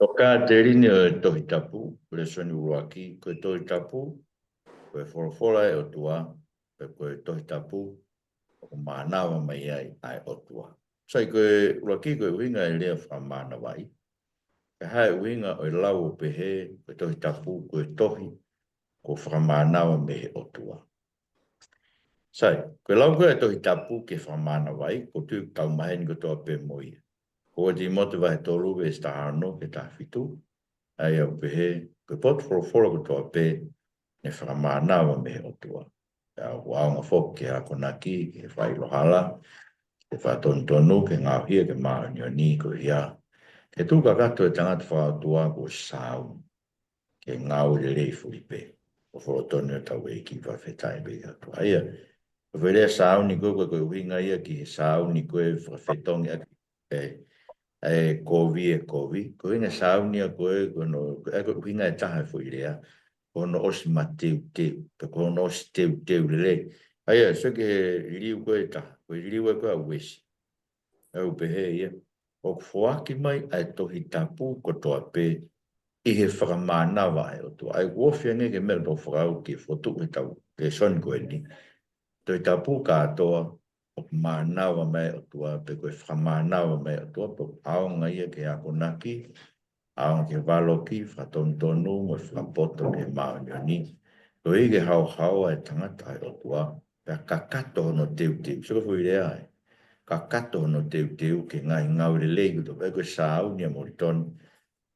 Toka te rini o tohi tapu, le soni uruaki, koe tohi tapu, koe whorowhora e o tua, koe tohi tapu, o mānawa mai ai o tua. Sai koe uruaki koe uhinga e lea whamana wai. Ke hae uhinga o lau o pehe, koe tohi tapu, koe tohi, ko whamanawa mehe o tua. Sai, koe lau koe tohi tapu ke whamana wai, ko tu tau maheni ko toa pe moi. Ko te mote vai tolu e stahano ke ta fitu, ai au pehe, koe potu whorowhora ko toa pe, ne whamanawa mehe o tua. Waonga fok ke hakonaki, ke whailohala, ke whatonu ke ngāhia, ke maunioni, ko ia. Ke tūka kato e tangata whaatua ko sāu, ke ngāu le rei furipe. O whorotonu e tau e ki whawhetai be atua. Aia, wherea sāu ni koe koe uhinga ia ki he sāu ni koe whawhetongi e kovi e kovi. Ko inga sāu ni a koe koe uhinga e taha fo irea. Kono osi ma teu, pe kono osi teu lele. Aia, so ke liu koe taha, koe liu e koe a wesi. Au pehe ia. O kufuaki mai ai tohi tapu ko toa pe i he whakamānawa e o toa. Ai kuofia nge ke mea tō whakau ke whotu e tau ke son koe ni. Tohi tapu ka toa o mānawa mai o toa pe koe whakamānawa mai o toa pe aonga ia ke akonaki aonga ke waloki whatontonu mo whapoto ke maunioni. Ko i ke hau ai tangata ai o toa pe kakato no teu. So ka fui rea ai. Ka kato no teu ke ngai ngau le leiku to pe koe sāu ni a moriton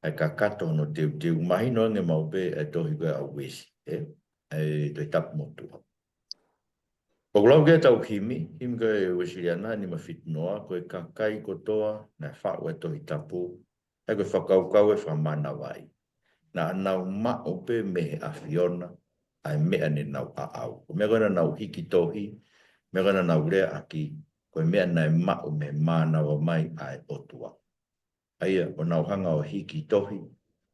ai ka kato no teu mahi no nge mau pe e tohi koe a wesi e toi tapu motua. O lau ke tau himi koe wesiriana ni ma fitnoa koe kakai kotoa na whau e tohi tapu ai koe whakaukau e whamana wai. Na anau mao pe mehe a fiona ai mea ne nau a au. Mea koe na nau hiki tohi, mea koe na nau rea aki koe mea nai mao me mana wa mai ai otua. Aia, o nau hanga o hiki tohi,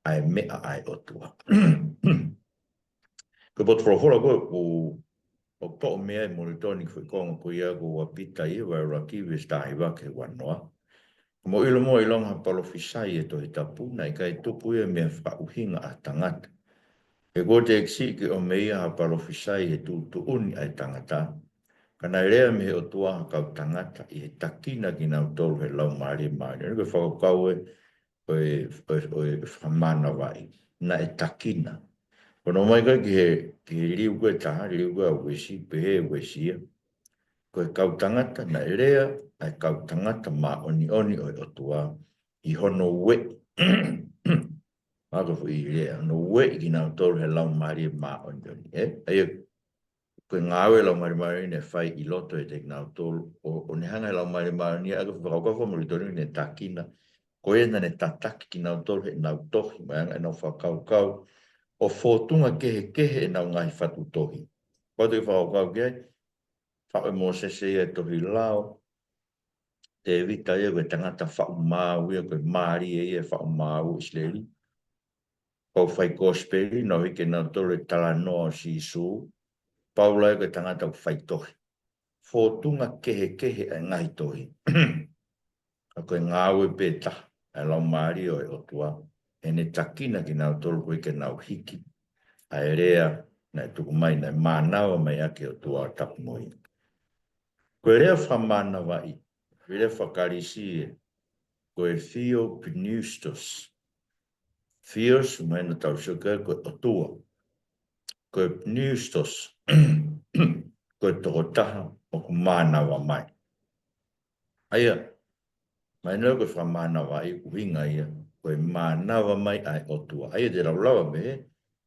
ai mea ai otua. Koe botu whorowhora koe, o to'o mea i moritoni koe konga koe ia ko wapita i wa raki we stahi wake wanoa. Mo ilo mo ilonga palofisai e tohi tapu, na i kai tupu ia mea whauhinga a tangata. E ko te eksi ki o meia ha palofisai e tu uni ai tangata. Kana rea me o tua kau tangata i he takina ki nau tolu he lau maari. Niko whakakau e whamana wai. Na e takina. Kono mai kai ki he liu koe taha, liu koe a wesi, pehe e wesia. Koe kau tangata na rea ai kau tangata ma oni o tua i hono we. Mako fu i rea, no we ki nau tolu he lau maari ma oni. Aia koe ngāwe lau marimari ne whai i loto e te ngāu tōlu. O ne hanga lau marimari ni aga whakaukawa moritoni ne takina. Ko e na ne tataki ki ngāu tōlu he ngāu tohi. Mai anga e nau whakaukau. O fōtunga kehe e nau ngahi whatu tohi. Ko te whakaukau kei. Whau e mō sese e tohi lao. Te evita e koe tangata whau māu ia koe māri e ia whau māu isleri. Ko whai kōsperi no hike ngāu tōlu e tala noa si sū. Paula e koe tangata u whai tohi. Fōtunga kehe e ngai tohi. A koe ngāwe pēta e lau maari o e otua. E ne takina ki nau tolu koe ke nau hiki. A e rea na e tuku mai na e mānawa mai ake otua o tapu moi. Koe rea whamanawa i. Rea whakarisi e. Koe Theo Pneustos. Theos, mai na tau suka koe otua. Koe Pneustos. Koe toko taha o ku mānawa mai. Aia, mai nau koe whamānawa i uhinga ia, koe mānawa mai ai otua. Aia te raulawa me,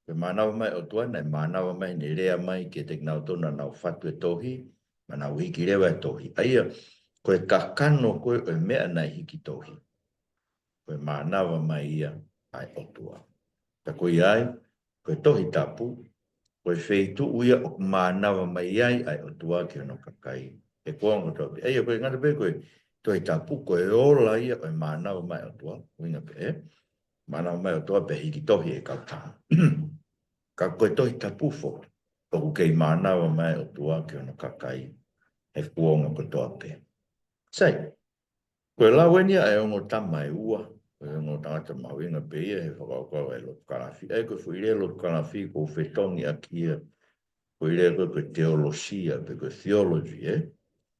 koe mānawa mai otua, nei mānawa mai ne rea mai ke te nau tona nau whatu e tohi, ma nau hiki rewa e tohi. Aia, koe kakano koe o mea nei hiki tohi. Koe mānawa mai ia ai otua. Ta koe ai, koe tohi tapu, koe wheitu uia o mānawa mai ai ai otua ki ono kakai. E kuongo topi. Eia koe ngata pe koe toi tapu koe ola ia koe mānawa mai otua. Winga pe mānawa mai otua pe hiki tohi e kautaha. Ka koe toi tapu fo. Toku kei mānawa mai otua ki ono kakai. E kuongo ko toa pe. Sei. Koe lawenia e ongo tama e ua. no tangata mawinga peia he whakauka e lotu kalafi. E koe fuire lotu kalafi ko whetongi a kia. Fuire koe teolosia, pe koe theology,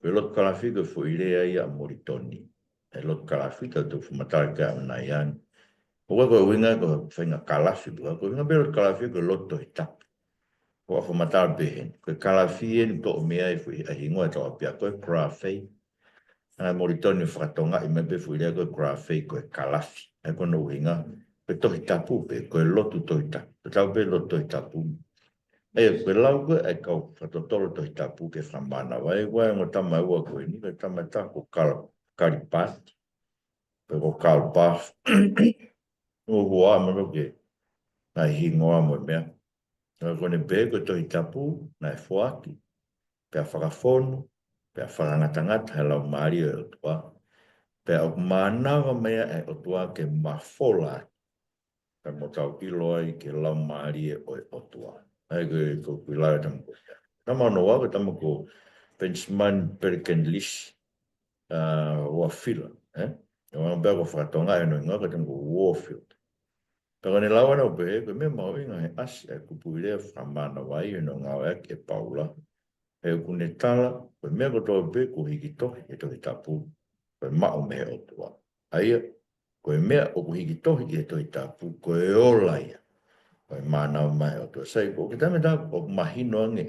Koe lotu kalafi koe fuire ai a moritoni. E lotu kalafi ka tu whamatara ka unai ani. Koe koe winga koe whainga kalafi. Koe winga pe lotu kalafi koe lotu he tapu. Koe whamatara behen. Koe kalafi e ni to mea e fui a hingoa tau apia koe krafei. Ana moritoni whakatonga i mepe fuirea koe krafei koe kalafi. E kono winga. Koe tohi tapu pe koe lotu tohi tapu. Koe tau pe lotu tohi tapu. E koe lau koe e kau whatotolo tohi tapu ke whamana. Wai koe ngo tama ua koe ni. Koe tama ta ko karipati. Koe ko karipati. O hua amaro ke. Nai hingoa mo mea. Kone pe koe tohi tapu. Nai fuaki. Pea whakafono. Pea whakangatangata he lau maari e otua. Pea o manawa mea e otua ke mafola. Ka mo tau ilo ai ke lau maari e otua. Ai ko kuilare tamu ko. Tama no waka tamu ko Benjamin Perkenlis Warfield. E wana bea ko whakatonga e no inga ka tamu ko Warfield. Pea ne lawa na upehe ko mea mau inga he asi e kupuirea whamana wai e no ngau e ke paula. E kune tala, koe mea kotoa pe ko hiki tohi e tohi tapu, koe mao mehe o tua. Aia, koe mea o ko hiki tohi e tohi tapu, koe ola ia, koe mānau mehe o tua. Sai, ko ke tame tā, o mahino ange,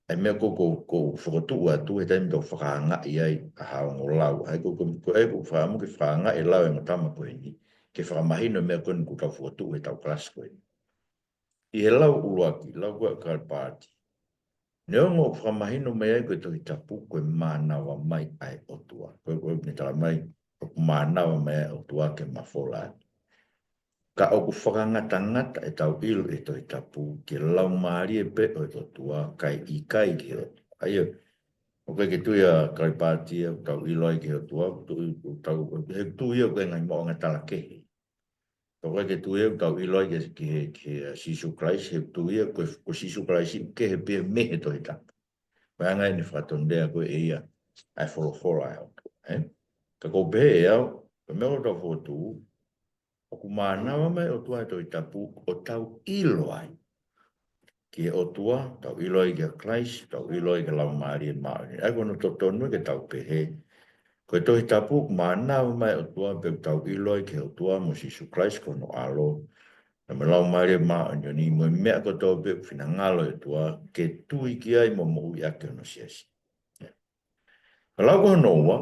ai mea ko whakotu ua tu, he tame tau whakaanga i ai a hao ngō lau. Ai ko e ko whaamu ke whakaanga i lau e ngā tama koe ni, ke whakamahino mea koe ni ko tau whakotu e tau klas koe ni. I he lau uruaki, lau koe karpāti. Neo ngō whamahino mai ai koe tohi tapu koe mānawa mai ai o tua. Koe ni tala mai mānawa mai ai o tua ke mawhola. Ka oku whakangata e tau ilu e tohi tapu ke lau maari e pe o to tua kai i kai ki o tua. Aia, o koe ke tuia karipātia tau ilo ai ki o tua, he tuia koe ngai mo ngatala kehi. Koe ke tuia tau ilo ai ke Sisu Christ, he tuia ko Sisu Christ ke he pia mehe tohi tapu. Mai ngai ni whatondea koe e ia ai whorofora ai au. Ka kou pehe e au, ka mea o tau whotu, o ku mānawa mai o tua e toi tapu o tau ilo ai. Ki o tua, tau ilo ai ke Christ, tau ilo ai ke lau maari e maari. Ai kono totonu ke tau pehe. Koe toi tapu, mānawa mai o tua pe tau ilo ai ke o tua mo Sisu Christ kono alo. Na me lau maari e maari ni mo mea ko tau pe whina ngalo e tua ke tui ki ai mo mo ui ake ono siasi. Lau koe noua,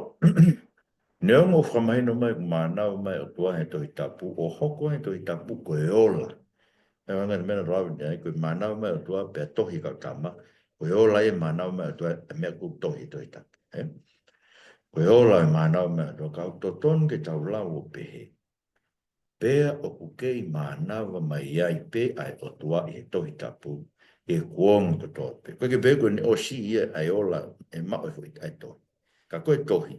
neo ngō whamahino mai mānau mai o tua he tohi tapu, o hoko he tohi tapu koe ola. E wanga ni mena rawi ni ai, koe mānau mai o tua pia tohi kau tama, koe ola e mānau mai o tua e mea kou tohi tapu. Koe ola e mānau mai o tua, kau toton ke tau lau o pehe. Pea o kukei mānau mai ai pe ai o tua i he tohi tapu, e kuongo to tope. Koe ke peko ni o si ia ai ola e mao e fui ai tohi. Ka koe tohi,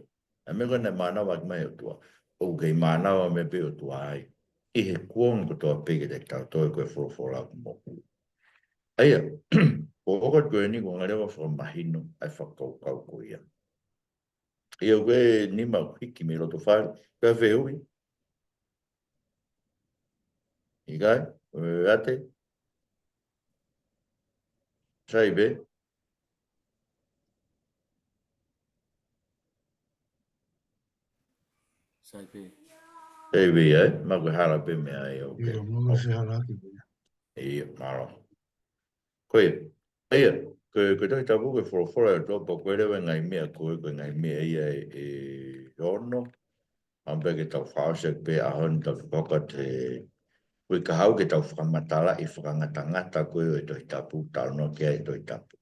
a me koe ne mānawa ki mai o tua, o kei mānawa me pe o tua ai, i he kuongo toa peke te tau toi koe whorofora ku moku. Aia, o oka koe ni ko ngarewa whakamahino ai whakau kau ko ia. Ia koe ni mau hiki me roto whare, koe whehui. I kai, ate. Sai be. Saipe. Ei be ai, ma koe hala pe me ai o ke. Ia, mo se halaki. Ia, maro. Koe, ia, koe tohi tapu koe whorofora e toa, pa koe rewe ngai mea koe ngai mea ia e ono, ampe ke tau whaose pe ahon tau whaka te koe ka hau ke tau whakamatala i whakangatangata koe o e tohi tapu, tau no kia e tohi tapu,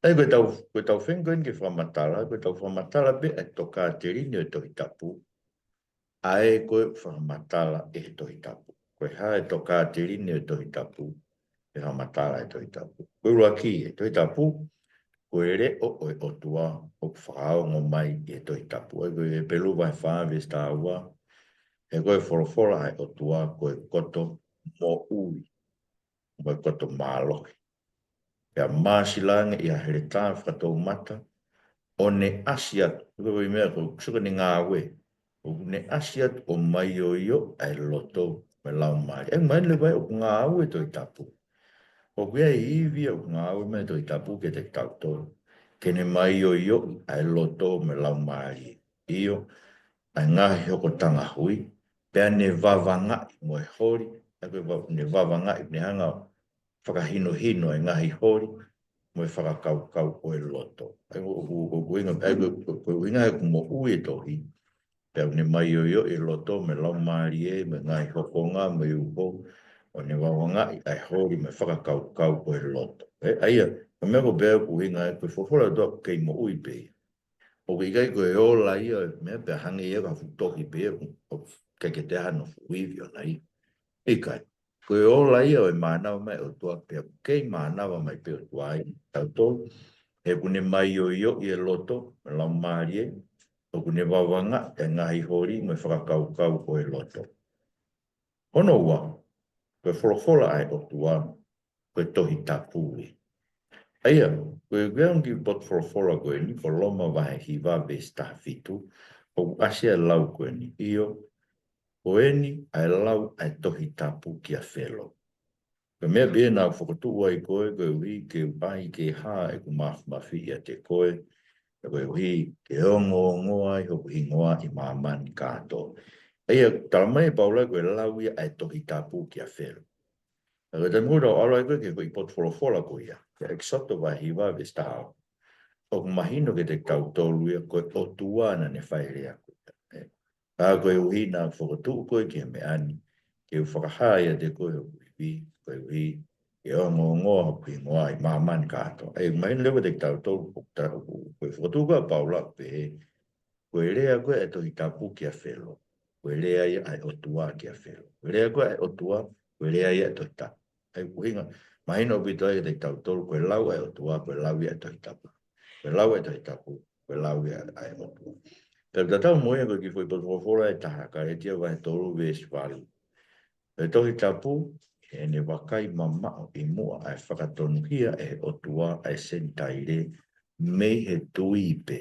Ei koe tau whenkoen ke whamatala, koe tau whamatala pe e toka te rini o e tohi tapu, ae koe whamatala e tohi tapu. Koe hae toka te rini o e tohi tapu, e whamatala e tohi tapu. Koe rua ki e tohi tapu, koe re o e otua o whakaongo mai e tohi tapu. Ei koe e pelu vai whaawe sta ua, e koe whorofora ai otua koe koto mo ui, koe koto mālohi. Pea māsilange i a here tā whakatou mata, o ne asi atu. Koe mea koe suka ni ngā we. o ne asiat o mai o io ai loto me lau mai. E mai le vai o ngā au e toi tapu. O kia iwi o ngā au me toi tapu ke te tauto. Ke ne mai o io ai loto me lau mai. Io, ai ngahi hoko tanga hui. Pea ne vavanga i moe hori. Ne vavanga i ne hanga whakahino hino ai ngahi hori. Moe whakakau o e loto. Ai o kuinga, ai o inga e kumo ui e tohi. Pea ne mai o io e loto me lau maari e, me ngai hokonga, me uho, o ne wawanga i ai hori me whakakau o e loto. Aia, o mea ko bea ku hinga e koe whawhora doa kei mo ui pei. O ke ikai koe o la ia, mea pea hangi e ka futoki pei, o kei ke te hano fuivi o nai. Ikai, koe o la ia o e mānawa mai o tua pea, kei mānawa mai peo tuai, tau tō, e kune mai o io i e loto, me lau maari e, o kune wawanga e ngahi hori me whakakau o e loto. Ono ua, koe wholofola ai o tua, koe tohi tapui. Aia, koe geongi bot wholofola koe ni, ko loma wahe hiwa vesta fitu, o asia lau koe ni, io, koe ni ai lau ai tohi tapu ki a whelo. Koe mea bea nā whakatu ai koe, koe ui ke upai ke hā e ku mafi a te koe, koe ui ke ongo ngoa i hoku hingoa i māmani kātou. Eia, talamai paula koe lau ia ai tohi tapu ki a whero. Koe te mura o alo koe ke koe i pot wholofola koe ia. Ke eksoto wa hiwa vesta hao. O mahino ke te kautolu ia koe o tuana ne whairea koe. Ka koe uhi nā whakatu koe ki me ani. Ke u whakahāia te koe o koe uhi. Ke ongo ngoa hoku hingoa i māmani kātou. Ei, mahino lewa te kautolu koe whakatu koe paula pe koe rea koe e tohi tapu ki a whelo. Koe rea ia ai otua ki a whelo. Koe rea koe ai otua, koe rea ia e tohi tapu. Ai kuhinga, mahina o pito ai te tautolu, koe lau ai otua, koe lau ia e tohi tapu. Koe lau e tohi tapu, koe lau ia ai otua. Pero tatau moia koe ki fwoi potofora e taha, ka e tia wahe tolu vesi wali. E tohi tapu, e ne wakai mamao i mua ai whakatonuhia e otua ai sentaire mei he tuipe.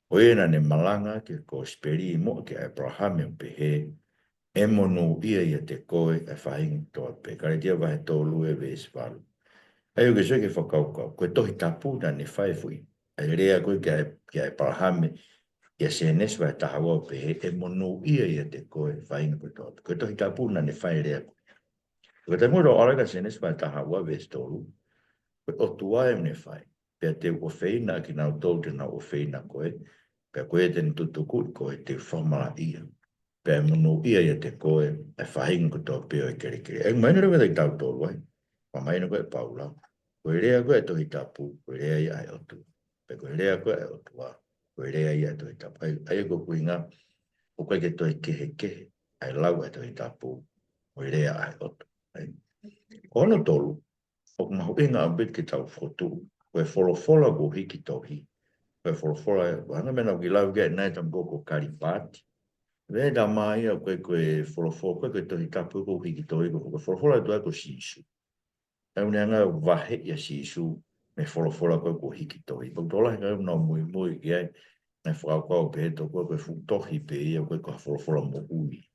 O ena ne malanga ke ko speri mo ke Abraham o pe he e monu ia te koe e whahingi toa pe. Kare tia wahe tōlu e vesi walu. Ai o ke soe ke whakaukau. Koe tohi tapu na ne whai fui. Ai rea koe ke Abraham ia se nes wahe tahawa o pe he e monu ia te koe whahingi koe toa pe. Koe tohi tapu na ne whai rea koe. Koe te mura o araka se nes wahe tahawa vesi tōlu. Koe o tua e ne whai. Pea te o whaina ki nau tōlu te nau o whaina koe. Pea koe te ntutuku koe te whamara ia. Pea munu ia te koe e whahinga ko tō peo e kere kere. E maina rewa te tau tōru ai. Ma maina koe paula. Koe rea koe tohi tapu, koe rea ia ai otu. Pea koe rea koe ai otua, koe rea ia tohi tapu. Ai ko kuinga, o koe ke tohi kehe kehe, ai lau ai tohi tapu, koe rea ai otu. Ko ono tōru, o mahu inga a bit ki tau whotu, koe wholofola ko hiki tohi. Koe wholofola, wanga mena ki lau kia nai tam koko karipati. Ve da mai o koe wholofola, koe tohi tapu ko hiki tohi, koe wholofola toa ko sisu. Au ne anga wahe ia sisu, me wholofola ko hiki tohi. Pau tola hinga no mui ki ai, me whakakau pe he to koe futohi pe ia, koe wholofola mo ui.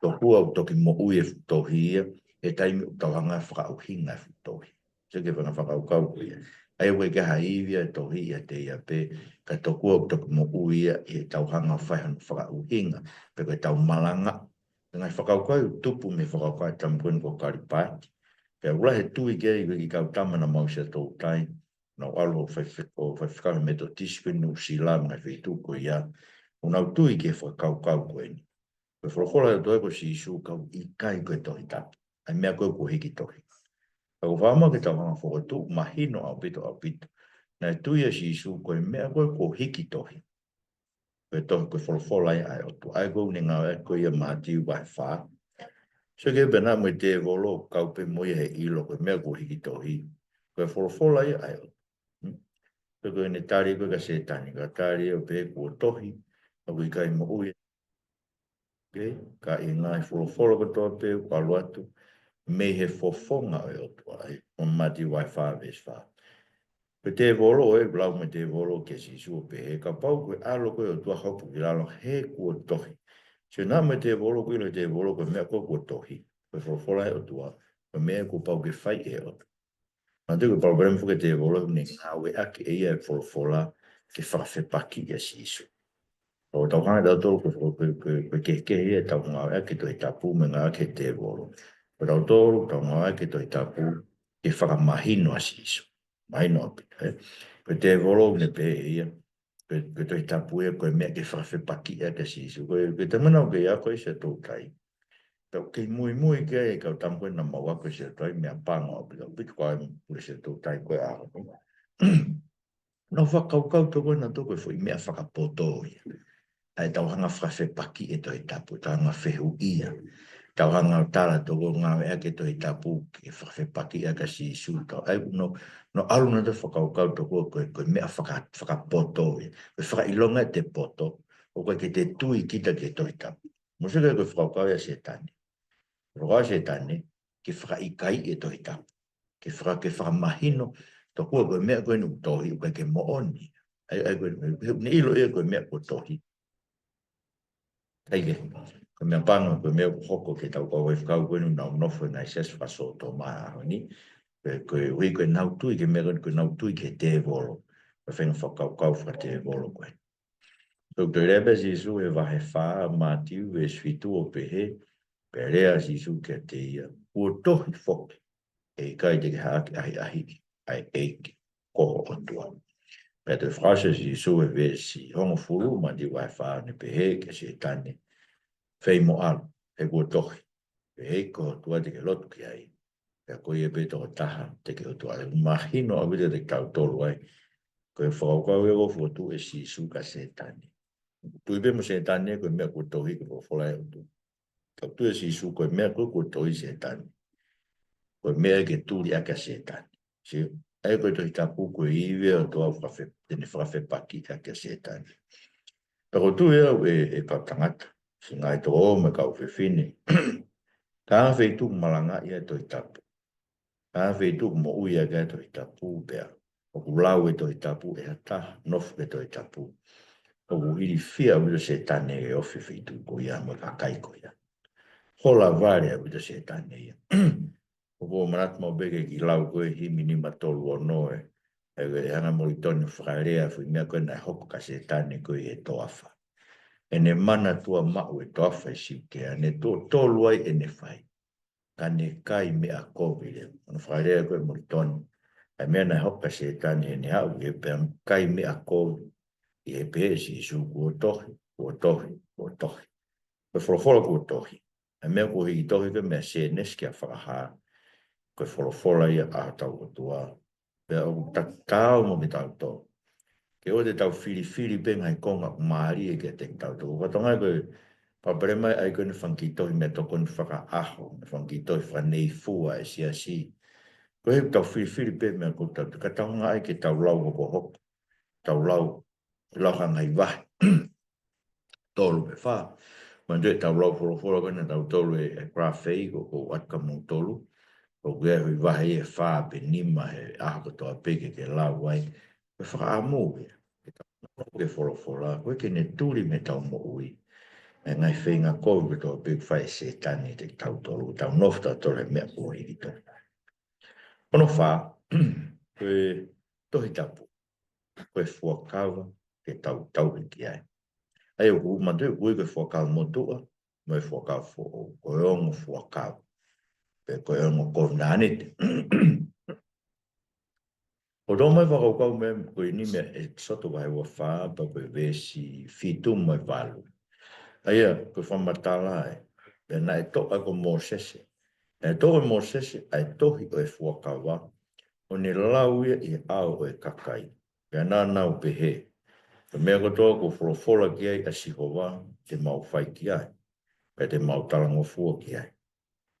To kua o toki mo ui e futohi ia, e taimi o tawanga whakauhinga e futohi. Se ke whakakau ko ia. Ai koe ke haivia e tohi ia te ia pe, ka to kua o toki mo ui ia, e tauhanga whaihan whakauhinga, pe koe tau malanga. Ngai whakakau tupu me whakakau tampun ko karipati. Pea ula he tui ke i kau tamana mausia tō tai, na alo o whaiwhikau me tō tispinu sila ngai whitu ko ia, o nau tui ke whakau koe ni. Koe wholofola e toi ko si isu kau i kai koe tohi tapu, ai mea koe ko hiki tohi. Kau whama ke tau hanga whakatu, mahino au pito, na tui e si isu koe mea koe ko hiki tohi. Koe tohi koe wholofola ai o tu, ai koe ni ngā e koe ia mātiu vai whaa, so ke bena mo te volo kau pe mo he ilo ko me ko hiki tohi ko wholofola ia ai o so ko ne tari ko ka se tani ka tari o pe ko tohi o i kai mo ui ke ka i ngai wholofola ko to pe ko alu atu me he fofonga o to ai o mati wifi ves fa pe te volo e blau me te volo ke si su pe he ka pau ko alo ko o to hopu ki lalo he ko tohi Se nā me te volo kui le te volo ko mea ko tohi. Ko whawhora e o tua. Ko mea ko pau ke whai e o. Nā te ko problema fuke te volo ni ngā we ake e ia e whawhora ke whawhepaki e si isu. O tau hanga tau tolu ko ke ia tau ngā we ake to i tapu me ngā ake te volo. Ko tau tolu tau ngā ake to i tapu ke whakamahino a si isu. Mahino api. Ko te volo ne pe e ia. Ko te tapu e koe mea ke whawhepaki e ke si isu. Ko te mana o ke ia koe se tō kai. Tau kei mui ke e kau tamu koe na maua koe se toi mea panga o pika. Pitu koe koe se tō tai koe aho. No whakaukau tō koe na tō koe fwoi mea whakapoto ia. Ai tau hanga whawhepaki e toi tapu. Tau hanga whehu ia. Tau hanga o tala tō koe ngā ea ke toi tapu ke whawhepaki e ka si isu. Tau ai no aluna te whakaukau tō koe mea whakapoto ia. Koe whakailonga te poto. O koe ke te tui kita ke toi tapu. Musa koe whakaukau ia se tani. Roa se tane, ke whakaikai e tohi tapu. Ke whakamahino, to kua koe mea koe nuk tohi, uka ke mooni. Ai koe, ne ilo e koe mea koe tohi. Taike, koe mea panga, koe mea hoko ke tau koe whakau koe nu nau nofo na ises whaso tō maa ahoni. Koe hui koe nau tui, ke mea koe nau tui ke te volo. Koe whenga whakau kau whaka te volo koe. So koe rebe Jesu e wahe whaa, mātiu e switu o pehe, Perea Jesu ke te ia. Ua tohi whoke. E kai te ke haake ahi ai eiki koho o tua. Pea te whakasa Jesu e vesi hongo furu ma di wai whaa ne pehe ke se tane. Whei mo alu. E kua tohi. Pehe koho tua te ke lotu ki ai. Pea koe e peto o taha te ke o tua. Mahino a vita te kau tolu ai. Koe whakau e wofu o tu e Jesu ka se tane. Tui pe mo se tane koe mea kua tohi ke whawhora e o tu. Tau tu e Jesu koe mea koe tohi se tane. Koe mea ke tūri aka se tane. Se ai koe tohi tapu koe iwe o toa tene whakawhepaki aka se tane. Pero tu e kau tangata. Se ngai to o me kau whiwhine. Ka whei tu malanga ia tohi tapu. Ka whei tu mo ui aka tohi tapu pea. O kulau e tohi tapu e hata nofu e tohi tapu. O kuhiri whia wito se tane e ofi whei tu ko ia mo kakai ko ia. Hola vare a wito se tane ia. O ko marat mo beke ki lau koe hi minima tolu o noe. E hanga mo i tonu whakarea fui mea koe nai hoko ka se tane koe e toafa. E ne mana tua mau e toafa e siukea. Ne tolu ai e ne whai. Ka ne kai mea kovile. Ono whakarea koe mo i tonu. E mea nai hoko ka se tane e ne hau e pea kai mea kovile. I e pe si isu kua tohi, kua tohi, kua tohi. Koe wholofola kua tohi. E mea kua hiki tohi koe mea se neski a whakahaa. Koe wholofola ia a tau o tua. Pea o takau mo me tau tō. Ke o te tau whiri penga i konga maari e ke te tau tō. Watonga koe paparemai ai koe ni whankitohi me toko ni whaka aho. Ni whankitohi whanei fua e si. Koe he tau whiri penga mea koe tau. Ka tau ngā ai ke tau lau hoko hoko. Tau lau hanga i wahi. Tolu me wha. Mandue tau lau wholofola koe na tau tolu e grafei ko atka mō tolu. O gea hui wahi e whaa pe nima he aho katoa peke ke lau wai. Koe whakaamu e. Ke wholofola. Koe ke ne turi me tau mo ui. E ngai whenga kou katoa peke whai se tani te tau tolu. Tau nofta tole mea kua hiri tolu. Ono whaa. Koe tohi tapu. Koe fuakawa ke tau hiki ai. Ai o kou matu koe fuakawa motua. Moe fuakawa fo. Koe ongo fuakawa. Pe koe ongo kovnanete. O tō mai whakaukau me koe ni mea e soto wahe wa whaa pa koe vesi whitu mai walu. Aia, koe whamatala e. Pea na e toa ko Mosese. E toa Mosese ai tohi o e fuakawa. O ne lau ia i au o e kakai. Pea nā nau pehe. Pea mea kotoa ko wholofola ki ai a sihowa te mau whai ki ai. Pea te mau talangofua ki ai.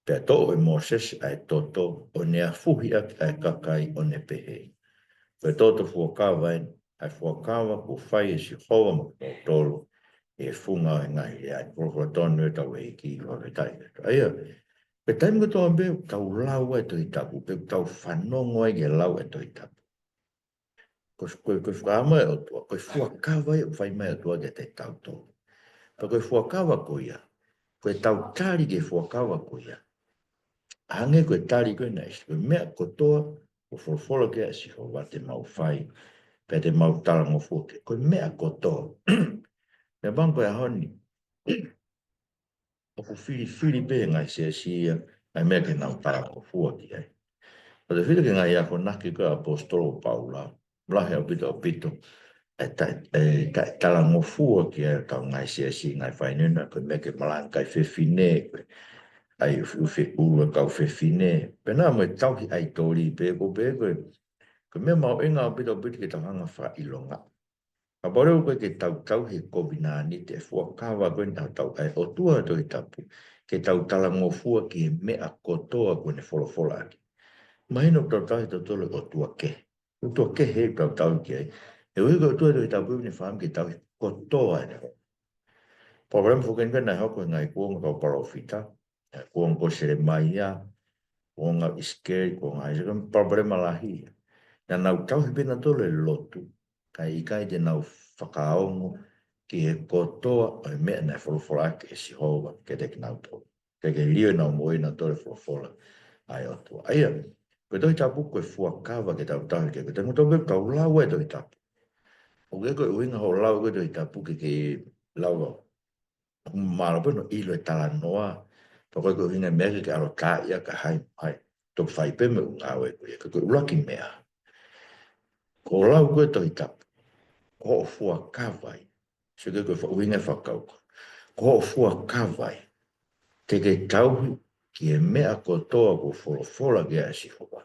Pea toa e Mosese ai toto o ne a fuhi ai kakai o ne pehe. Pe toto fuakawa e, ai fuakawa ko whai e si hoa mo tolu e funga e ngai e ai. Profo tonu e tau e ki o le tai. Aia, pe taimi ko toa me tau lau e to i tapu, pe tau whanongo e ke lau e to i tapu. Koe whakama e o tua, koe fuakawa e o whai mai o tua ke te tau tolu. Pa koe fuakawa ko ia, koe tau tari ke fuakawa ko ia. Hange koe tari koe neis, koe mea kotoa, o folofolo ke si ho wa te mau fai, pe te mau tala mo fuake, koe mea kotoa. Me bang koe ahoni, o ko fili pe ngai se ia, ai mea ke nau tala mo fuake ai. O te while ke ngai ako naki koe apostolo Paula, mlahe au pito, e tala mo fuake ai, tau ngai se ngai whainuna, koe mea ke malankai whewhine, koe, ai ufe ua kau whewhine. Pena mo e tauhi ai tori pe ko ko me mau inga o pito ke tau hanga wha ilonga. Ka boreu koe ke tau he COVID-19 te fua kawa koe ni tau ai o tua to i tapu. Ke tau tala ngofua ki e mea kotoa koe ne folofola aki. Mahino tau he tole o tua ke. O tua ke he tau ki ai. E ui ko tua to i tapu ni whaam ke tau he kotoa e ne. Problem fuken koe nai hoko ngai kuonga kau parofita. Kuonga ko sere mai ia. Kuonga iskeri, kuonga isa kan problema lahi. Na nau tau he pena tole lotu. Kai ikai te nau whakaongo ki he kotoa o he mea nei wholofola ke e si hoa ke te ki nau tō. Ke ke lio nau moe na tole wholofola ai o tua. Aia, koe toi tapu koe fuakawa ke tau tahi ke koe te ngoto pe tau lau e toi tapu. O ke koe uinga ho lau koe toi tapu ke lau au. Maro peno ilo e tala noa. Pa koe koe uinga mea ke alo tā ia ka hai. Tō whai pe me unga au e koe. Koe ulaki mea. Ko lau koe toi tapu. Ko o fua kawai. Se ke koe whakuinga whakau. Ko o fua kawai. Te ke tauhi ki e mea kotoa ko wholofola ke a si hoa.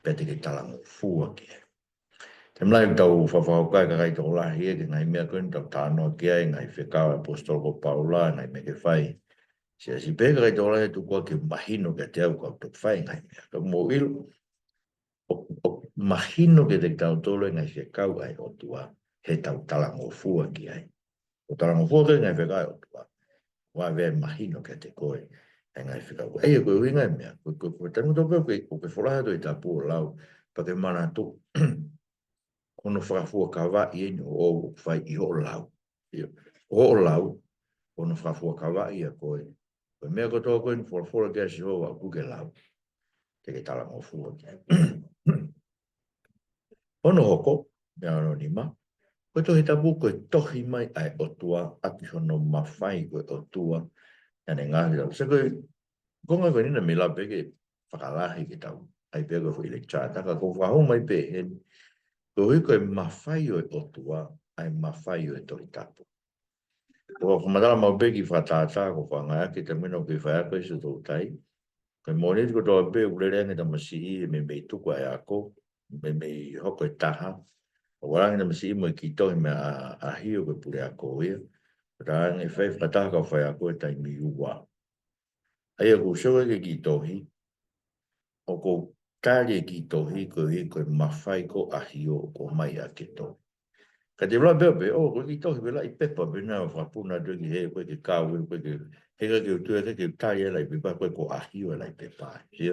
Pe te ke talango fua ki e. Te mlai tau whawhau kai ka kai tau lahi e ke ngai mea koe tau tānoa ki ai ngai whekau apostol ko Paula ngai me ke whai. Se si pe kai tau lahi tu kua ke mahino ke te au kau tuk whai ngai mea. Ka mo ilu o mahino ke te tau tolo ngai whekau ai o tua. He tau talango fua ki ai. O talango fua ke ngai whekai o tua. Wa ve mahino ke te koe. E ngai whekau. E koe ui ngai mea. Koe tanu tau koe o ke wholaha to i ta pua lau. Pa ke mana tu. Ono whakafua kawa i eni o whai i ho lau. Ho lau. Ono whakafua kawa i a koe. Koe mea kotoa koe ni whora ke si hoa kuke lau. Te ke talango fua ki ai. Ono hoko. Mea anonima. Koe tohi tapu koe tohi mai ai o tua, ati hono mawhai koe o tua, ane ngahi tau. Se koe, konga koe nina me la peke whakalahi ki tau, ai peke koe ile tšātaka, ko whahau mai pe hen, koe hui koe mawhai o tua, ai mawhai o tohi tapu. Ko whamatala mau peki whatātā, ko whangai ake te mino koe whaiako i se tau tai, koe mōneti ko toa pe ulereange ta masihi, me mei tuku ai ako, me mei hoko e taha, o warangi na masi mo ki tohi me a hio ko pure a ko ia. Rangi whai whataha ka whai a koe tai mi ua. Ai a ko sewa ke ki tohi, o ko tāre ki tohi ko hi koe mawhai ko a hio ko mai a ke tohi. Ka te wla bebe, o ko ki tohi wela i pepa bina o whapuna tu ki he koe ke kāwe, koe ke heka ke utua ke tāre e lai pepa koe ko a hio e lai pepa. E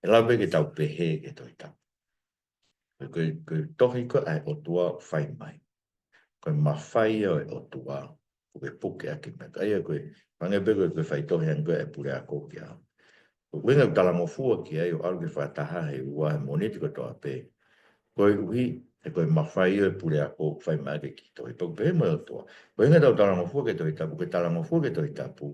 la be ke tau pehe ke tohi tau. Koe tohi ko ai o tua whai mai. Koe mawhai o e o tua, koe puke ake me kai koe, pange pe koe whai tohi an koe e pure a koki a. Koe wenga talango fua ki ai o alu ke whataha he ua he moneti ko toa pe. Koe uhi e koe mawhai o e pure a koki whai mai ke ki tohi. Pau pe mo o tua. Koe wenga tau talango fua ke tohi tapu, koe talango fua ke tohi tapu,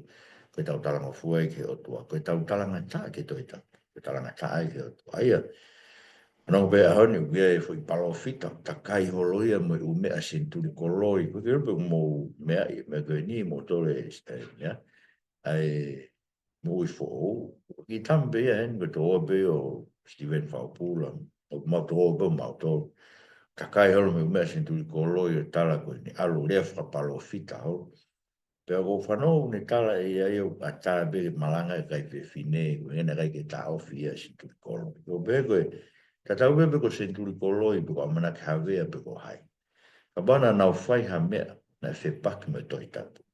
koe tau talango fua ke o tua, koe tau talanga taa ke tohi tapu, koe talanga taa ke o tua. Aia, no be a honi we foi palofita takai holoia mo u me asenturi koloi ko ke mo me go ni mo tole ya ai mo fo ki tambe en go to be o Steven Faupula o mo to be mo to takai holo me asenturi koloi tala ko ni alu le fra palofita ho pe go fano ne tala e ai o ata be malanga kai fe fine ko ene kai ke ta ofia asenturi koloi go be go ka tau bebe ko senturi koloi pe ko amana ke havea pe ko hai. Ka bana nau whai ha mea na whe paki me tohi tapu.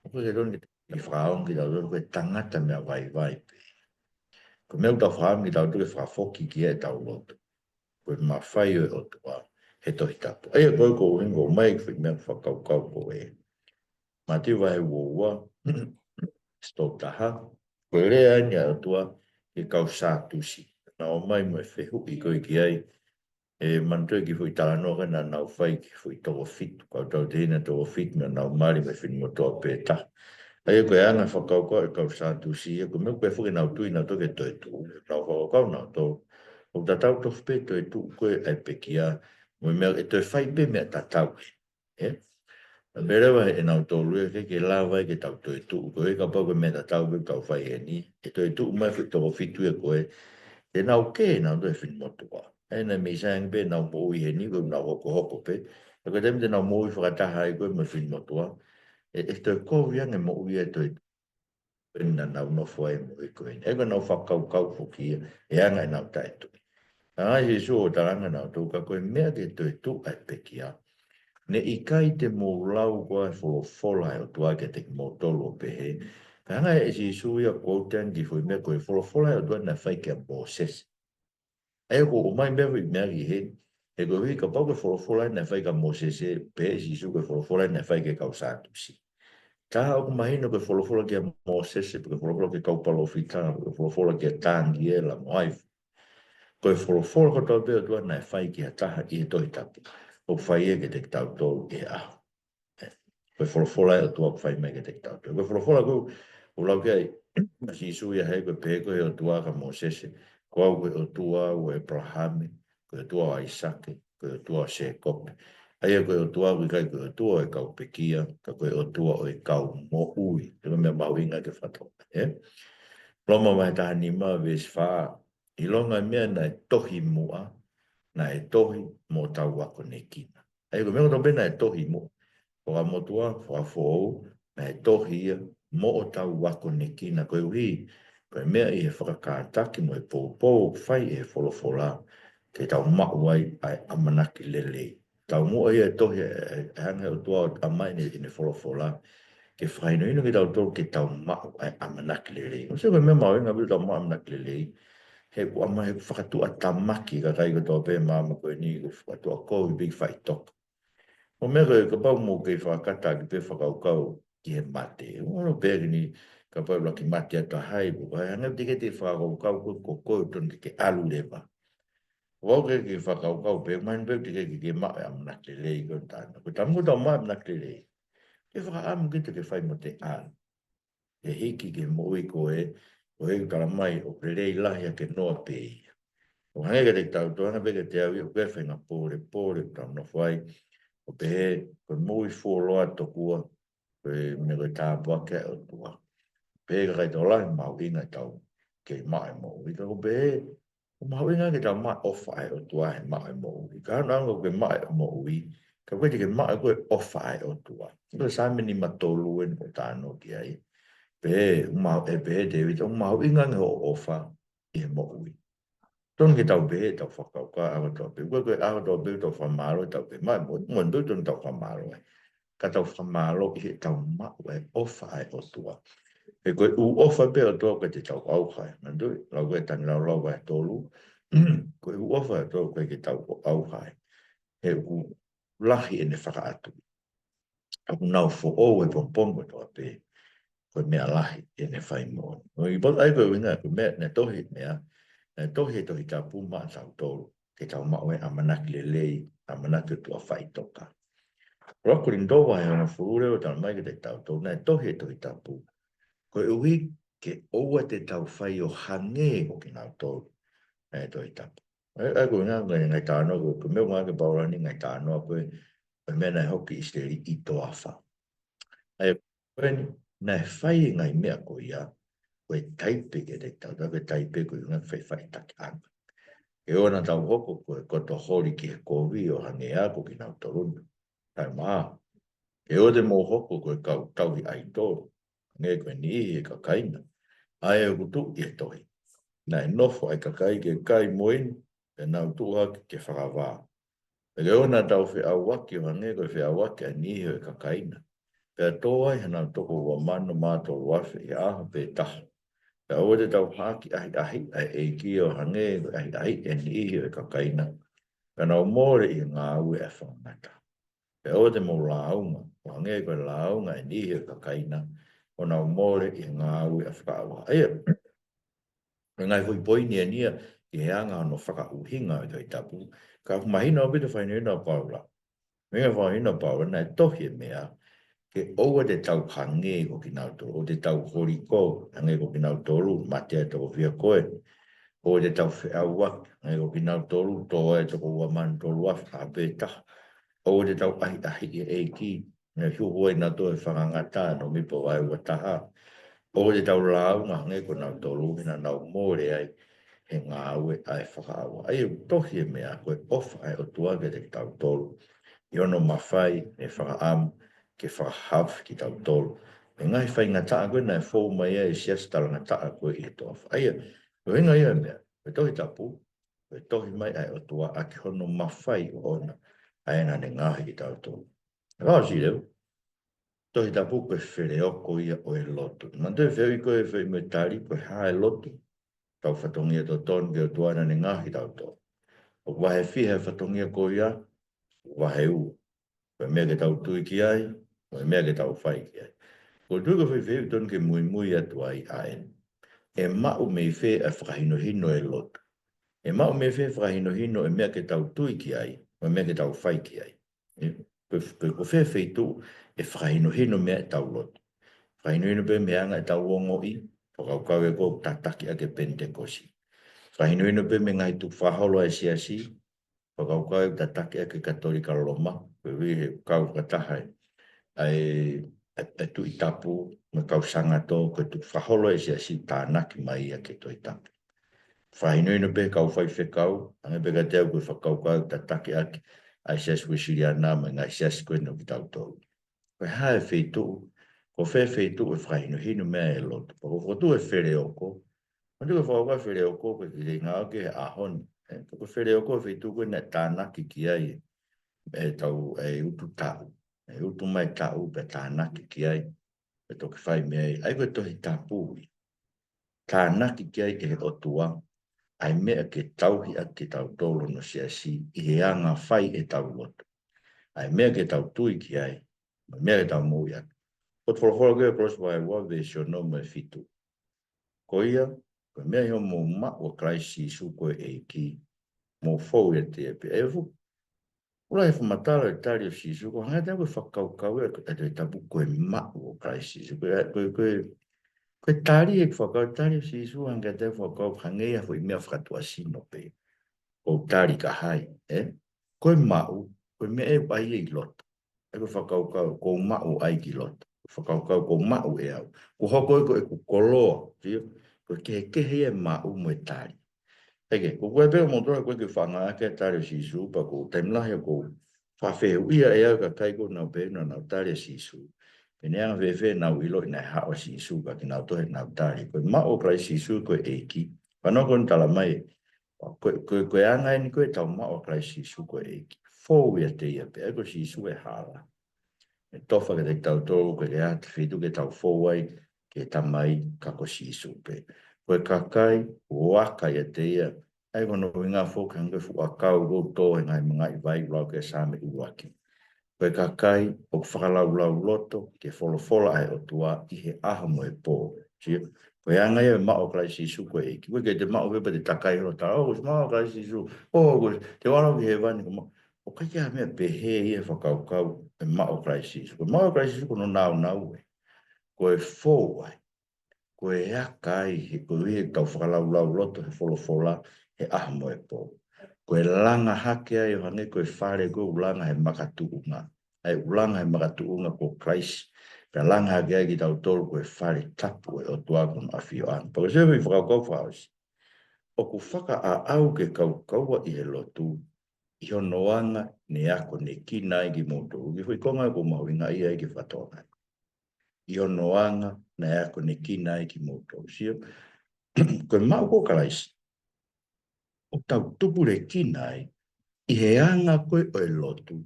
Ko ke roni i whaaong ki tau roni koe tangata mea vai pe. Ko meu tau whaam ki tau roni whaafoki ki e tau loto. Koe ma whai o tua he tohi tapu. Aia koe ko uhingo mai whi mea whakau kau ko e. Ma te wahe ua Stotaha. Koe rea nia atua ke kau sātusi. Nā o mai mo e whehu i koe ki ai. E mantua ki fui tāno ka nā nau whai ki fui tō fitu. Kau tau te hina tō fitu na nau mari me whini mo tō pētaha. Ai koe anga whakaukoa e kau sātusi. E koe meu koe whuki nau tui nau toke toi tū. Nau whakaukoa nau tō. O tatau tō whpe toi tū koe ai pekia. Mo mea e toi whai pe mea tatau. Berewa e nau tō rua ke lawa ke tau toi tū. Koe ka pau koe mea tatau pe tau whai e ni. E toi tū mai whi tō fitu e koe. E nau ke nau toi whini motua. E na mi sang pe nau mo i he ni koe nau hoko hoko pe. E koe temi te nau mo i whakataha i koe mo whini motua. E toi kōwiang e mo i e toi na nau no foi mo i koe. E koe nau whakau kau whuki e anga e nau tai tui. Ai he so o taranga nau tō ka koe mea ke toi tū ai pekia. Ne i kai te mō lau koe wholofola e o tua ke te mō tolo pehe. Hanga e si sui a koutan ki fui mea koe wholofola e o tua na whai ke a Moses. E ko o mai mea mea ki he. E koe hui ka pau ke wholofola e na whai ka Moses e pehe si su koe wholofola e na whai ke kau sātusi. Tā o mahina koe wholofola ke a Moses e koe wholofola ke kau palo whitana, koe wholofola ke a tāngi e la moaifu. Koe wholofola ko tau peo tua na whai ki a taha i e tohi tapu. O whai e ke te tau tolu e aho. Koe wholofola e o tua whai me ke te tau tolu. Koe wholofola ko o lau kei si sui a hei koe pehe koe o tua ka Mosese. Ko au koe o tua o Abrahame, koe o tua o Isake, koe o tua o Sekope. Aia koe o tua koe kai koe o tua e kau pekia, ka koe o tua o e kau mo ui. Tino mea mau inga ke whatoka. Loma mai taha ni maa vesi whaa. I longa mea na e tohi mua, na e tohi mo tau wako ne kina. Ai ko mea tobe na e tohi mua. Ko a motua, wha whou, na e tohi ia, mo o tau wako ne kina. Koe uhi, koe mea i he whakakātaki mo e pōpō, whai e wholofola, te tau mauai ai amanaki lelei. Tau mua ia e tohi e hanga o tua o amai ne wholofola, ke whaino ino ki tau tō ke tau mau ai amanaki lelei. O se koe mea mau inga bilu tau mau amanaki lelei, he ku ama he whakatu a tamaki ka kai ko tō pē māma koe ni ko whakatu a kou i big whai toka. O mea koe ka pau mō kei whakata ki pē whakaukau ki he mate. O no pē ki ni ka pau laki mate ata hai po. Hai hanga tike te whakaukau koe ko koe tonu ke alu lewa. Wau ke ki whakaukau pē, main pē tike ki ke maa amanaki lelei koe tāna. Ko tamu tau maa amanaki lelei. Ke whakaamu ki te ke whai mo te alu. He hiki ke mo'i koe, o hei kara mai o pelei lahi a ke noa pēi. O hanga te tau toanga peke te au i o kwewhenga pōre tau no whai. O pehe, koe mui fuoloa tokua, koe me koe tāpua ke o tua. Pehe ka kai tau lahi mau inga tau ke mai mo. I ka ko pehe, o mau inga ke tau mai ofa ai o tua he mai mo. I ka hana anga koe mai mo ui, ka koe te ke mai koe ofa ai o tua. I ka sāmini matolu en o tāno ki ai. Pehe, mau e pehe te wita, o mau inga nge o ofa i he mo ui. Tōn ki tau pehe tau whakauka awa tau pehe. Koe koe awa tau pehe tau whamaro tau pehe. Mai mo ndu tōn tau whamaro ai. Ka tau whamaro i he tau mau e ofa ai o tua. E koe u ofa pe o tua koe te tau auhai. Ndu, lau koe tani lau lau vai tolu. Koe u ofa e tua koe ke tau auhai. He u lahi e ne whakaatu. Aku nau fo o e pompongo toa pehe. Koe mea lahi e ne whai mo. I pot ai koe winga koe mea ne tohi mea. Tohi tohi tā puma tau tolu, ke tau maue amanaki lelei, amanaki tua whai toka. Roko rindowa he ona furure o tau mai ke te tau tolu, nei tohi tohi tā puma. Koe ui ke oua te tau whai o hange ko ki nau tolu, nei tohi tā puma. Ai koe ngā ngai tānoa, koe meu ngā ke paurani ngai tānoa, koe mena hoki isteri i toa wha. Ai koe nei whai ngai mea ko ia, koe taipe ke te tau, koe taipe koe ngā whai taki anga. E ona tau hoko koe koto hori ki he kovi o hange ako ki nau torunu. Tai maa. E o te mō hoko koe kau tauhi ai tōru. Nge koe ni ihi e ka kaina. Ai e kutu i e tohi. Nā e nofo ai ka kai ke kai moin, e nau tuha ke whakawā. E ona tau whi au waki o hange koe whi au waki a ni ihi e ka kaina. Pea tō ai hana toko ua manu mātou wafe i aha pe taha. Ka o te tau haki ahi e ki o hange ahi e ni ihi e kakaina. Ka nau mōre i ngā ue e whangata. Ka o te mō launga, o hange koe launga e ni ihi e kakaina. o nā mōre i ngā ui a whakaawa. Aia, ngai hui poi nia i he anga no whakauhinga i tōi tapu, ka mahina o bita whainina o paula. Mea whainina o paula, nai tohi e mea, ke oua te tau hange ko ki nau tōru, o te tau hori ko, hange ko ki nau tōru, matea tō whia koe, o te tau whiaua, hange ko ki nau tōru, tō e tō ua man tōru a whaapeta, o te tau ahi e ki, ngai huhoi na tō e whakangata, no mipo ai ua taha, o te tau lau ngā hange ko nau tōru, hina nau mōre ai, he ngā ue ai whakaawa. Ai u tohi e mea, koe ofa ai o tuage te tau tōru, i ono mawhai e whakaamu, ke whakahaf ki tau tolu. E ngai whai ngā taa koe nai fōu mai e sias tala ngā taa koe i toa. Aia, o hinga ia mea, e tohi tapu, e tohi mai ai o tua a ki hono mawhai o ona, ai nā ne ngāhi ki tau tolu. E wāo si leo, tohi tapu koe where oko ia o e lotu. Nā tue wheu i koe wheu i me tari, koe hae lotu, tau whatongia to tonu ki o tua nā ne ngāhi tau tolu. O wahe whihe whatongia koe ia, wahe u. Koe mea ke tau tui ki ai, o mea ke tau whai ki ai. Ko tuka whai whai ton ke mui atu ai aen. E mau mei whai a whakahino hino e lotu. E mau mei whai whakahino hino e mea ke tau tui ki ai, o mea ke tau whai ki ai. Ko whai whai tu e whakahino hino mea e tau lotu. Whakahino hino pe mea anga e tau ongo i, whakaukau e ko tataki a ke pentekosi. Whakahino hino pe me ngai tu whaholo e siasi, whakaukau e tataki a ke katolika Roma, we he kau katahai. Ai tu i tapu, me kau sanga tō, ko tu whaholo e sia si tānaki mai a ke tō i tapu. Whahino ino pe kau whai whekau, ange pe ka teo koe whakau kau ta taki aki, ai sia si wisiri ana, me ngai sia si koe no ki tau tō. Koe hae wheitu, ko wheitu e whahino hino mea e lotu, pa ko whotu e where oko, ma tu ka whakau where oko, koe ki te ngā oke he ahoni, ko where oko e wheitu koe na tānaki ki ai, e tau e utu tau. E utu mai tau pe tānaki ki ai, pe toki whai mea ai koe tohi tāpūi. Tānaki ki ai e o tua, ai mea ke tauhi a ke tau tōlo no siasi, i he anga whai e tau lotu. Ai mea ke tau tui ki ai, mea ke tau mui atu. O te whorofora koe cross by wa vesio no me fitu. Ko ia, koe mea hio mō ma o kraisi su koe e ki, mō fau e te epe. E fu, ura e whamatara e tari o sisu, ko hanga tēnā koe whakaukau e te tapu koe ma o kraisi su. Koe tari e whakau tari o sisu, hanga tēnā whakau hangei a hui mea whakatua sino pe. Ko tari ka hai, Koe mau, koe mea e ai e loto. E koe whakaukau, ko mau ai ki loto. Whakaukau ko mau e au. Ko hoko e ko koloa, koe kehe e mau mo e tari. Eke, ko koe pēo motora koe ke whanga ake tari o sisu, pa ko taimlahi ko whawhehu ia e au ka kai ko nau pēna nau tari o sisu. E neanga whewhe nau ilo i nai hao sisu, ka ki nau tohe nau tari. Koe mao krai sisu koe eiki. Whanoko ni tala mai, koe anga ni koe tau mao krai sisu koe eiki. Fōu ia te ia pe, eko sisu e hala. E tofa ke te tau tōru, koe ke ati whitu ke tau fōu ai, ke tamai kako sisu pe. Koe kakai, waka ia te ia, ai kono i ngā whoka hanga whakau rō tō e ngai mga i vai rau ke sāme uaki. Koe kakai, o whakalau loto, ke wholofola ai o tua i he aha mo e pō. Koe anga ia mao klai sisu koe eki. Koe ke te mao pepa te takai ro ta, koe mao klai sisu, koe te wano ki he vani, o kai kia mea pehe ia whakaukau e mao klai sisu. Koe mao klai sisu kono nau e. Koe fōu ai. Koe aka ai, koe he tau whakalau loto, he wholofola, he aha mo e pō. Koe langa hake ai o hange koe whare koe ulanga he makatuunga. Ai ulanga he makatuunga ko Christ. Pea langa hake ai ki tau tolu koe whare tapu e o tuakun a whio an. Pako sewe i whakau whaosi. O ku whaka a au ke kau kaua i he lotu. I honoanga ne ako ne kina i ki moto. Ki hui konga ko mahuinga i ai ki whatonga. I honoanga ne ako ne kina i ki moto. Sio? Koe mau ko Christ. O tau tupure kinai, i he anga koe o e lotu,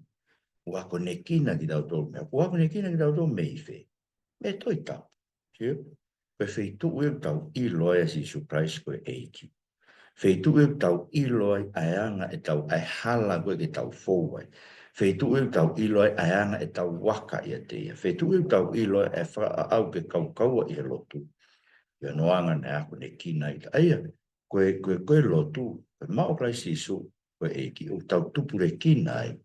o ako ne kina ki tau tolu mea, o ako ne kina ki tau tolu mei whee, me toi tau, sio? Koe wheitu ue tau i loa si surprise koe eiki. Wheitu ue tau i loa ai anga e tau ai hala koe ke tau fōwai. Feitu e tau ilo e aanga e tau waka ia te ia. Feitu e tau ilo e wha au ke kaukaua i lotu. Ia noanga ne ako ne kina i ta. Aia, koe lotu, koe mao kai sisu, koe e ki o tau tupure kina ai.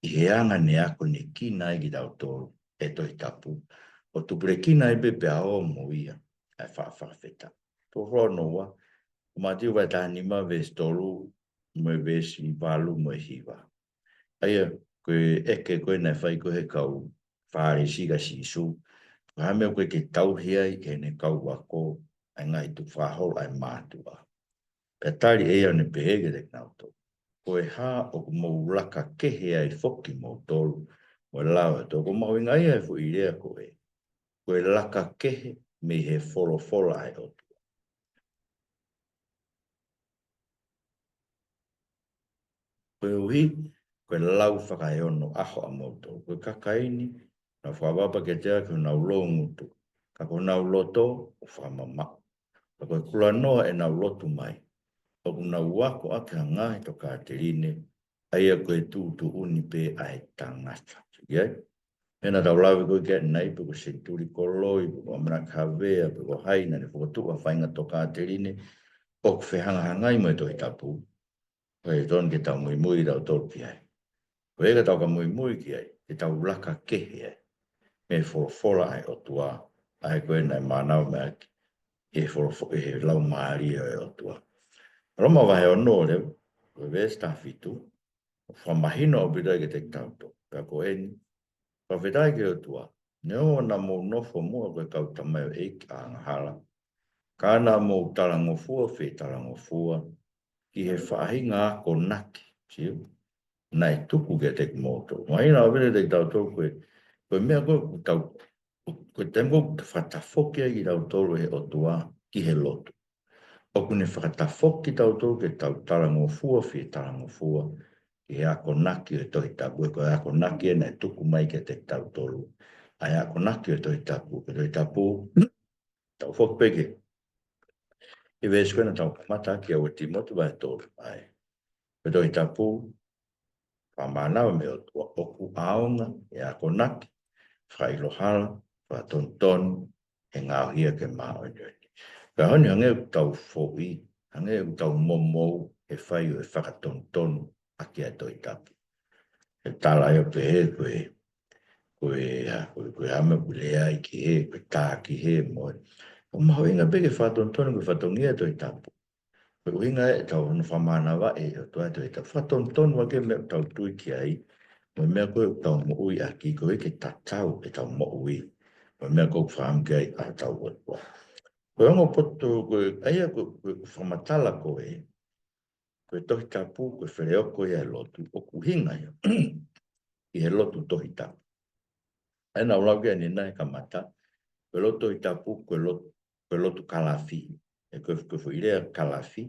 I he anga ne ako ne kina i ki tau tōru e toi tapu. O tupure kina i bepe a o mo ia. E whawhawheta. Tō hoa noa. O matiu vai tāni ma ves tōru, mo vesi valu mo hiwa. Aia, koe eke koe nei whai koe he kau whaare siga sisu. Koe hamea koe ke tauhia i ke ne kau wako ai ngai tu whahol ai mātua. Pea tari ea ne pehege te knauto. Koe hā o ku mou laka kehe ai whoki mou tolu. Mo lawa tō ko mau ingai ai fu i rea koe. Koe laka kehe me he wholo ai o tu. Koe uhi, koe lau whakaeono aho a moto. Koe kakaini, na whawapa ke tea koe nau longutu. Ka koe nau loto, o whamama. Ka koe kula noa e nau lotu mai. O ku nau wako ake hangai to ka terine, aia koe tūtu uni pe ai tangata. Iai? Ena tau lawe koe kia nei, pe ko senturi koloi, pe ko amana kawea, pe ko haina, ne whakatua whainga to ka terine, o ku whehanga hangai mo e tohi tapu. Koe ton ke tau mui mui tau tolu ki ai. Koe eka tau ka mui mui ki ai, ke tau laka kehe ai. Me wholofola ai o tua, ai koe nei mānau me aki. E lau maari ai o tua. Roma wahe o no leo, koe vesta fitu, whamahino o bidai ke te tauto, ka ko eni, ka vedai ke o tua, neo na mō nofo mua koe kau tamai o eiki a ngahala, ka na mō talangofua whi talangofua, ki he whaahinga ako naki, siu, nai tuku ke te moto. Mahina o bidai te tauto koe mea koe tau, koe tengo whatafoki ai ki tauto he o tua ki he lotu. O kune whakatafoki tau tō ke tau talangofua whi talangofua ki ako naki o tohi tapu e koe ako naki e nei tuku mai ke te tau tōru. Ai ako naki o tohi tapu, ke tohi tapu tau whokpeke. I vesi koe na tau mata ki au ti motu vai tōru. Ai, ke tohi tapu whamanau me o oku aonga e ako naki, whailohala, whatonton, e ngāhia ke mao e joi. Ka honi hange tau fōi, hange tau momo e whai o e whakatontonu aki a toi tapu. E tala e o pe he koe hame kulea i ki he, koe tā ki he moe. O maho inga peke whatontonu koe whatongia toi tapu. Koe inga e tau hana whamana wa e o toi toi tapu. Whatontonu wake me tau tui ki ai, mo mea koe tau mo ui aki, koe ke tatau e tau mo ui. Mo mea koe whaam ki ai a tau watua. Koe ongo poto, koe aia koe whamatala koe, koe tohi tapu, koe whereoko ia e lotu, o kuhinga ia, i he lotu tohi tapu. Aina ulau kia ni nai kamata, koe lotu tohi tapu, koe lotu kalafi, e koe whuirea kalafi,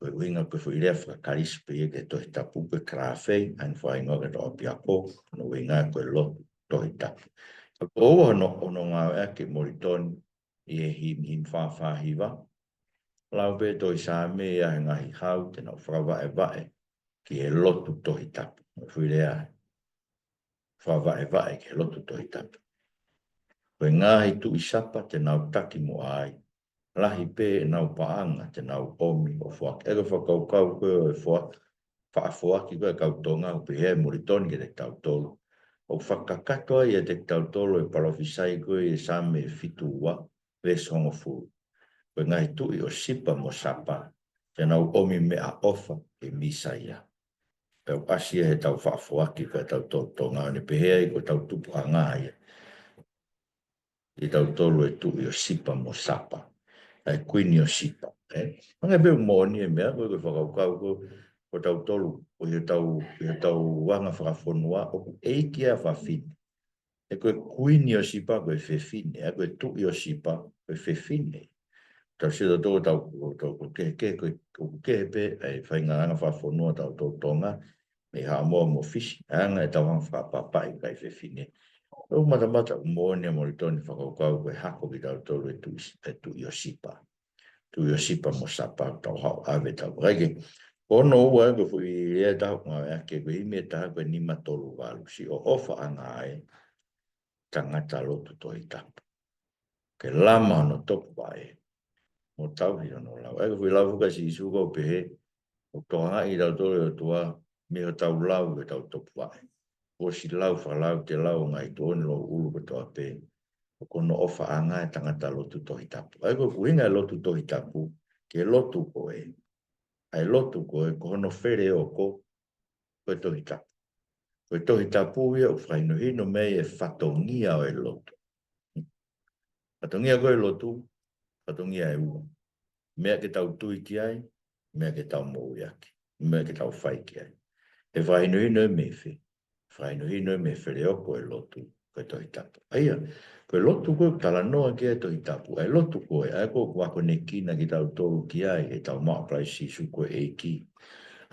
koe uhinga koe whuirea whakarispe ia ke tohi tapu, koe krafei, aina whainga ke toa piako, no uhinga koe lotu tohi tapu. Koe ono ngā ake moritoni, i e him whawhahiwa. Lau pe toi sa me a ngahi hau te nau whakawae wae ki e lotu tohi tapu. Whirea whakawae wae ki e lotu tohi tapu. Koe ngahi tu i sapa te nau taki mo ai. Lahi pe e nau paanga te nau omi o whak. Ego whakaukau koe o e whak. Whaafuaki koe kautonga o pe he moritoni ke te tau tolu. O whakakatoa i e te tau tolu e parofisai koe e sa me fitu wa. Ves hongo furu. Koe ngai tui o sipa mo sapa, te nau omi me a ofa e misa ia. Peo asia he tau whaafuaki ka tau tō ngā ne pehea i ko tau tupu a ngā ia. I tau tolu e tui o sipa mo sapa, e kuini o sipa. Mange beu mōni e mea, koe whakaukau ko tau tolu, o i tau wanga whakafonua, o ku eiki a whawhini. E koe kuini o sipa koe whewhine, e koe tui o sipa koe whewhine. Tau sida tō tau ke pe ai whainga anga whawhonua tau tō tonga me ha moa mo fisi. Anga e tau hanga whapapai kai whewhine. O matamata umone mo ritoni whakaukau koe hako ki tau tōru e tu i o sipa. Tu i o sipa mo sapa tau hao ave tau. Raike, Ono ua ko fui e ta nga ke ko me ta ko ni matolu walu si o ofa anga e tangata lotu to itapu. Ke lama no topu wae. Mo tau hi no lau. E ko fui lau fuka si isu ko pehe. O toha i lau tole o tua me o tau lau e tau topu wae. O si lau fa lau te lau ngai tōni lo ulu ko toa pe. O kono ofa anga e tangata lotu to itapu. E ko kuinga lotu to itapu. Ke lotu ko e. Ai lotu ko e kono fere o ko koe tohi tapu. Koe tohi tapu ia o whaino hino mei e whatongia o e lotu. Whatongia koe lotu, whatongia e ua. Mea ke tau tui ki ai, mea ke tau mou iaki, mea ke tau whai ki ai. E whaino hino e me whi. Whaino hino e me where o koe lotu, koe tohi tapu. Aia, koe lotu koe tala noa ki ai tohi tapu. Ai lotu koe, ai koe wako ne kina ki tau toru ki ai, e tau maa plai si su koe e ki.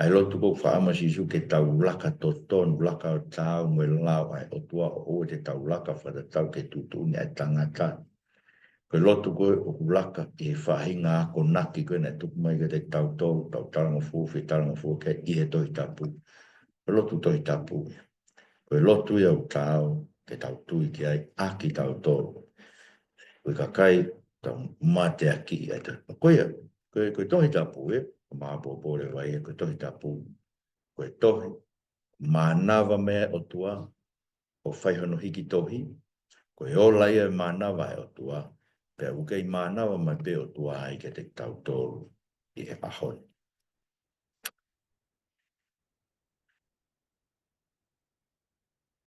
Ai lotu ko whaama si su ke tau laka to tonu, laka o tau me lau ai o tua o te tau laka whata tau ke tutuni ai tangata. Koe lotu ko o laka e whahinga ako naki koe nei tuku mai ke te tau tau, tau taranga fuwhi, taranga fuwhi ke i he tohi tapu. Koe lotu tohi tapu. Koe lotu i au tau, ke tau tui ki ai, aki tau tau. Koe kakai, tau mate aki i ai tau. Koe tohi tapu e, maa pōpore vai e koe tohi tapu. Koe tohi, mānawa mea o tua, o whaihono hiki tohi, koe o laia mānawa e o tua, pea ukei mānawa mai pe o tua ai ke te tau tōru i e ahoni.